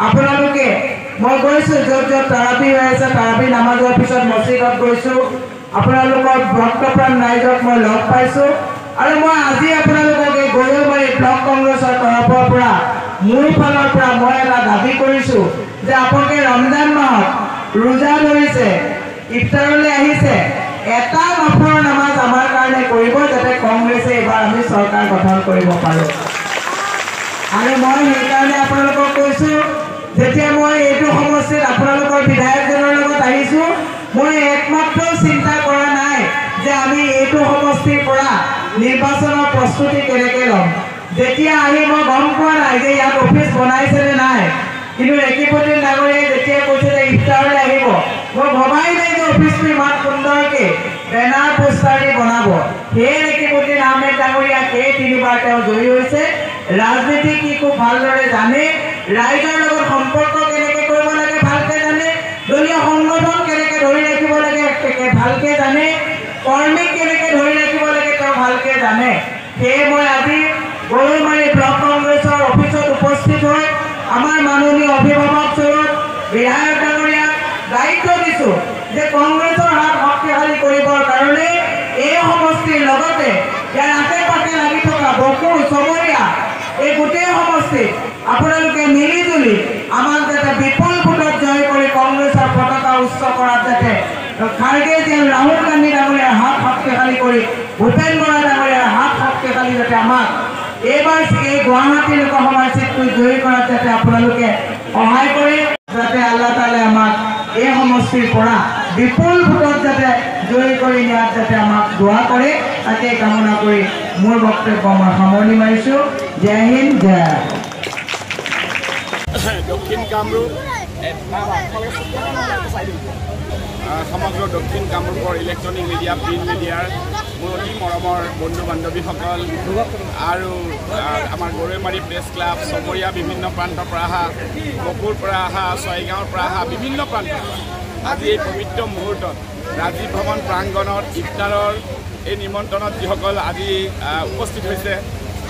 আপোনালোকে মই গৈছোঁ য'ত য'ত তাৰাপি হৈ আছে, তাৰাপি নামাজৰ পিছত মছজিদত গৈছোঁ, আপোনালোকৰ ভক্তপ্ৰাণ ৰাইজক মই লগ পাইছোঁ। আৰু মই আজি আপোনালোকক এই গৰৈমাৰী ব্লক কংগ্ৰেছৰ তৰফৰ পৰা মোৰ ফালৰ পৰা মই এটা দাবী কৰিছোঁ যে আপোনালোকে ৰমজান মাহত ৰোজা ধৰিছে, ইফতাৰলৈ আহিছে, এটা নফৰ নামাজ আমাৰ কাৰণে কৰিব, যাতে কংগ্ৰেছে এইবাৰ আমি চৰকাৰ গঠন কৰিব পাৰোঁ। আৰু মই সেইকাৰণে আপোনালোকক কৈছোঁ, যেতিয়া মই এইটো সমষ্টিত আপোনালোকৰ বিধায়কজনৰ লগত আহিছোঁ, মই একমাত্ৰ চিন্তা কৰা নাই যে আমি এইটো সমষ্টিৰ পৰা নিৰ্বাচনৰ প্ৰস্তুতি কেনেকৈ ল'ম। যেতিয়া আহি মই গম পোৱা নাই যে ইয়াত অফিচ বনাইছেনে নাই, কিন্তু ৰেকিপতি ডাঙৰীয়াই যেতিয়া কৈছে যে ইফতাৰলৈ আহিব, মই ভবাই নাই যে অফিচটো ইমান সুন্দৰকৈ বেনাৰ পোষ্টাৰ দি বনাব। সেই ৰেকিপতি আহমেদ ডাঙৰীয়া সেই 3বাৰ তেওঁ জয়ী হৈছে। ৰাজনীতি কি খুব ভালদৰে জানে, ৰাইজৰ লগত সম্পৰ্ক কেনেকৈ কৰিব লাগে ভালকৈ জানে, দলীয় সংগঠন কেনেকৈ ধৰি ৰাখিব লাগে ভালকৈ জানে, কৰ্মীক কেনেকৈ ধৰি ৰাখিব লাগে তেওঁ ভালকৈ জানে। সেয়ে মই আজি গৰৈমাৰী ব্লক কংগ্ৰেছৰ অফিচত উপস্থিত হৈ আমাৰ মাননীয় অভিভাৱক স্বৰূপ বিধায়ক ডাঙৰীয়াক দায়িত্ব দিছোঁ যে কংগ্ৰেছৰ হাত শক্তিশালী কৰিবৰ কাৰণে এই সমষ্টিৰ লগতে ইয়াৰ আশে পাশে লাগি থকা বকুৰ চমৰীয়া এই গোটেই সমষ্টিত আপোনালোকে মিলিজুলি আমাক যাতে বিপুল ভোটত জয় কৰি কংগ্ৰেছৰ পতাকা উচ্চ কৰাত যাতে খাৰ্গেজী আৰু ৰাহুল গান্ধী ডাঙৰীয়াৰ হাত শক্তিশালী কৰি ভূপেন বৰা ডাঙৰীয়াৰ হাত শক্তিশালী যাতে আমাক এইবাৰ এই গুৱাহাটী লোকসভাৰ চিটটো জয়ী কৰাত যাতে আপোনালোকে সহায় কৰে, যাতে আল্লাহ তাআলাই আমাক এই সমষ্টিৰ পৰা বিপুল ভোটত যাতে জয়ী কৰি নিয়াত যাতে আমাক দোৱা কৰে, তাকে কামনা কৰি মোৰ বক্তব্য মই সামৰণি মাৰিছোঁ। জয় হিন্দ, জয়। দক্ষিণ কামৰূপ সমগ্ৰ দক্ষিণ কামৰূপৰ ইলেক্ট্ৰনিক মিডিয়া, প্ৰিণ্ট মিডিয়াৰ মোৰ অতি মৰমৰ বন্ধু বান্ধৱীসকল আৰু আমাৰ গৰৈমাৰী প্ৰেছ ক্লাব, চমৰীয়া বিভিন্ন প্ৰান্তৰ পৰা অহা, বকুৰ পৰা অহা, ছয়গাঁৱৰ পৰা অহা বিভিন্ন প্ৰান্তৰ আজি এই পবিত্ৰ মুহূৰ্তত ৰাজীৱ ভৱন প্ৰাংগণত ইফতাৰৰ এই নিমন্ত্ৰণত যিসকল আজি উপস্থিত হৈছে,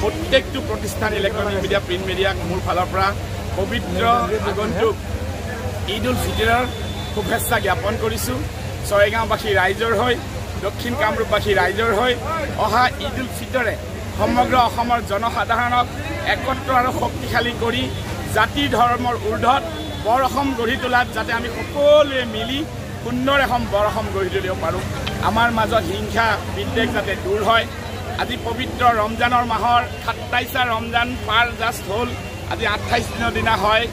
প্ৰত্যেকটো প্ৰতিষ্ঠান ইলেক্ট্ৰনিক মিডিয়া, প্ৰিণ্ট মিডিয়াক মোৰ ফালৰ পৰা পবিত্ৰ আগন্তুক ঈদ উল ফিতৰৰ শুভেচ্ছা জ্ঞাপন কৰিছোঁ। ছয়গাঁওবাসী ৰাইজৰ হৈ, দক্ষিণ কামৰূপবাসী ৰাইজৰ হৈ অহা ঈদ উল ফিতৰে সমগ্ৰ অসমৰ জনসাধাৰণক একত্ৰ আৰু শক্তিশালী কৰি জাতি ধৰ্মৰ ঊৰ্ধত বৰ অসম গঢ়ি তোলাত যাতে আমি সকলোৱে মিলি সুন্দৰ এখন বৰ অসম গঢ়ি তুলিব পাৰোঁ। আমাৰ মাজত হিংসা বিদ্বেষ যাতে দূৰ হয়। আজি পবিত্ৰ ৰমজানৰ মাহৰ 27 ৰমজান পাৰ জাষ্ট হ'ল, আজি 28 দিনৰ দিনা হয়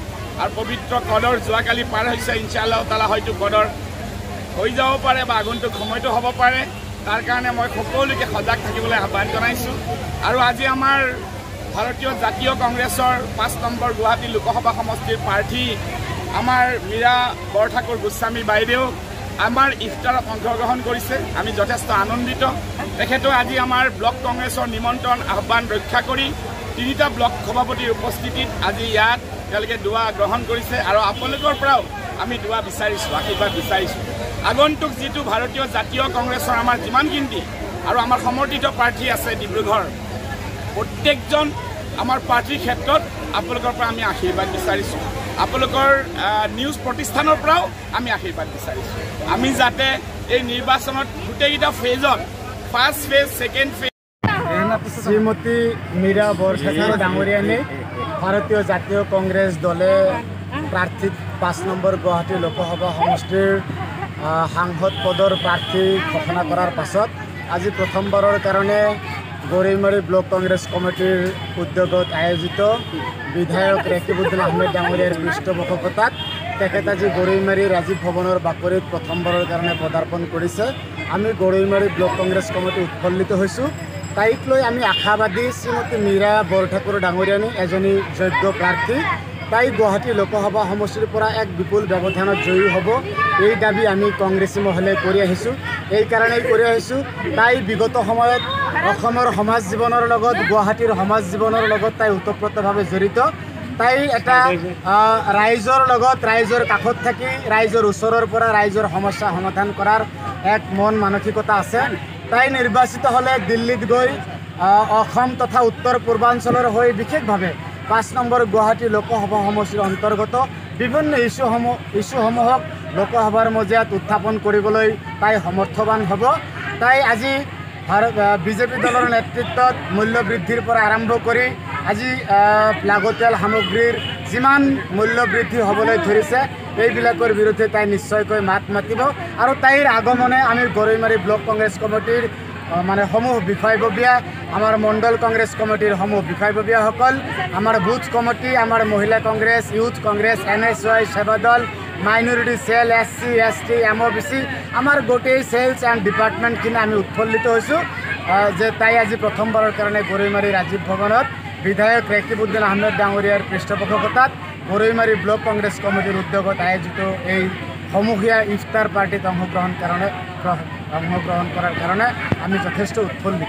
আৰু পবিত্ৰ কদৰ যোৱাকালি পাৰ হৈছে। ইনশাআল্লাহ তাআলা হয়তো কদৰ হৈ যাব পাৰে বা আগন্তুক সময়টো হ'ব পাৰে, তাৰ কাৰণে মই সকলোকে সজাগ থাকিবলৈ আহ্বান জনাইছোঁ। আৰু আজি আমাৰ ভাৰতীয় জাতীয় কংগ্ৰেছৰ 5 নম্বৰ গুৱাহাটী লোকসভা সমষ্টিৰ প্ৰাৰ্থী আমাৰ মীৰা বৰঠাকুৰ গোস্বামী বাইদেউ আমাৰ ইফতাৰত অংশগ্ৰহণ কৰিছে। আমি যথেষ্ট আনন্দিত। তেখেতেও আজি আমাৰ ব্লক কংগ্ৰেছৰ নিমন্ত্ৰণ আহ্বান ৰক্ষা কৰি 3টা ব্লক সভাপতিৰ উপস্থিতিত আজি ইয়াত তেওঁলোকে দোৱা গ্ৰহণ কৰিছে আৰু আপোনালোকৰ পৰাও আমি দোৱা বিচাৰিছোঁ, আশীৰ্বাদ বিচাৰিছোঁ। আগন্তুক যিটো ভাৰতীয় জাতীয় কংগ্ৰেছৰ আমাৰ যিমানখিনি আৰু আমাৰ সমৰ্থিত প্ৰাৰ্থী আছে ডিব্ৰুগড়, প্ৰত্যেকজন আমাৰ প্ৰাৰ্থীৰ ক্ষেত্ৰত আপোনালোকৰ পৰা আমি আশীৰ্বাদ বিচাৰিছোঁ। আপোনালোকৰ নিউজ প্ৰতিষ্ঠানৰ পৰাও আমি আশীৰ্বাদ বিচাৰিছোঁ। আমি যাতে এই নিৰ্বাচনত গোটেইকেইটা ফেজত, ফাৰ্ষ্ট ফেজ, ছেকেণ্ড ফেজ, শ্ৰীমতী মীৰা বৰঠাকুৰ ডাঙৰীয়ানী ভাৰতীয় জাতীয় কংগ্ৰেছ দলে প্ৰাৰ্থীক 5 নম্বৰ গুৱাহাটী লোকসভা সমষ্টিৰ সাংসদ পদৰ প্ৰাৰ্থী ঘোষণা কৰাৰ পাছত আজি প্ৰথমবাৰৰ কাৰণে গৰৈমাৰী ব্লক কংগ্ৰেছ কমিটিৰ উদ্যোগত আয়োজিত বিধায়ক ৰেকিবুদ্দিন আহমেদ ডাঙৰীয়াৰ পৃষ্ঠপোষকতাত তেখেত আজি গৰৈমাৰী ৰাজীৱ ভৱনৰ বাকৰিত প্ৰথমবাৰৰ কাৰণে পদাৰ্পণ কৰিছে। আমি গৰৈমাৰী ব্লক কংগ্ৰেছ কমিটি উৎফুল্লিত হৈছোঁ। তাইক লৈ আমি আশাবাদী। শ্ৰীমতী মীৰা বৰঠাকুৰ ডাঙৰীয়ানী এজনী যোগ্য প্ৰাৰ্থী। তাই গুৱাহাটী লোকসভা সমষ্টিৰ পৰা এক বিপুল ব্যৱধানত জয়ী হ'ব, এই দাবী আমি কংগ্ৰেছী মহলে কৰি আহিছোঁ। এইকাৰণেই কৰি আহিছোঁ, তাই বিগত সময়ত অসমৰ সমাজ জীৱনৰ লগত, গুৱাহাটীৰ সমাজ জীৱনৰ লগত তাই ওতঃপ্ৰোতভাৱে জড়িত। তাই এটা ৰাইজৰ লগত, ৰাইজৰ কাষত থাকি, ৰাইজৰ ওচৰৰ পৰা ৰাইজৰ সমস্যা সমাধান কৰাৰ এক মন মানসিকতা আছে। তাই নিৰ্বাচিত হ'লে দিল্লীত গৈ অসম তথা উত্তৰ পূৰ্বাঞ্চলৰ হৈ বিশেষভাৱে 5 নম্বৰ গুৱাহাটী লোকসভা সমষ্টিৰ অন্তৰ্গত বিভিন্ন ইস্যুসমূহক লোকসভাৰ মজিয়াত উত্থাপন কৰিবলৈ তাই সমৰ্থবান হ'ব। তাই আজি বিজেপি দলৰ নেতৃত্বত মূল্য বৃদ্ধিৰ পৰা আৰম্ভ কৰি আজি লাগতিয়াল সামগ্ৰীৰ যিমান মূল্য বৃদ্ধি হ'বলৈ ধৰিছে এইবিলাকৰ বিৰুদ্ধে তাই নিশ্চয়কৈ মাত মাতিব। আৰু তাইৰ আগমনে আমি গৰৈমাৰী ব্লক কংগ্ৰেছ কমিটিৰ মানে সমূহ বিষয়ববীয়া, আমাৰ মণ্ডল কংগ্ৰেছ কমিটিৰ সমূহ বিষয়ববীয়াসকল, আমাৰ বুথ কমিটি, আমাৰ মহিলা কংগ্ৰেছ, ইউথ কংগ্ৰেছ, NSY, সেৱা দল, minority cell, SC, ST, MOBC, আমাৰ গোটেই সেলছ এণ্ড ডিপাৰ্টমেণ্টখিনি আমি উৎফুল্লিত হৈছোঁ যে তাই আজি প্ৰথমবাৰৰ কাৰণে গৰৈমাৰী ৰাজীৱ ভৱনত বিধায়ক ৰেকিবউদ্দিন আহমেদ ডাঙৰীয়াৰ পৃষ্ঠপোষকতাত গৰৈমাৰী ব্লক কংগ্ৰেছ কমিটিৰ উদ্যোগত আয়োজিত এই সমূহীয়া ইফতাৰ পাৰ্টিত অংশগ্ৰহণ কৰাৰ কাৰণে আমি যথেষ্ট উৎফুল্লিত।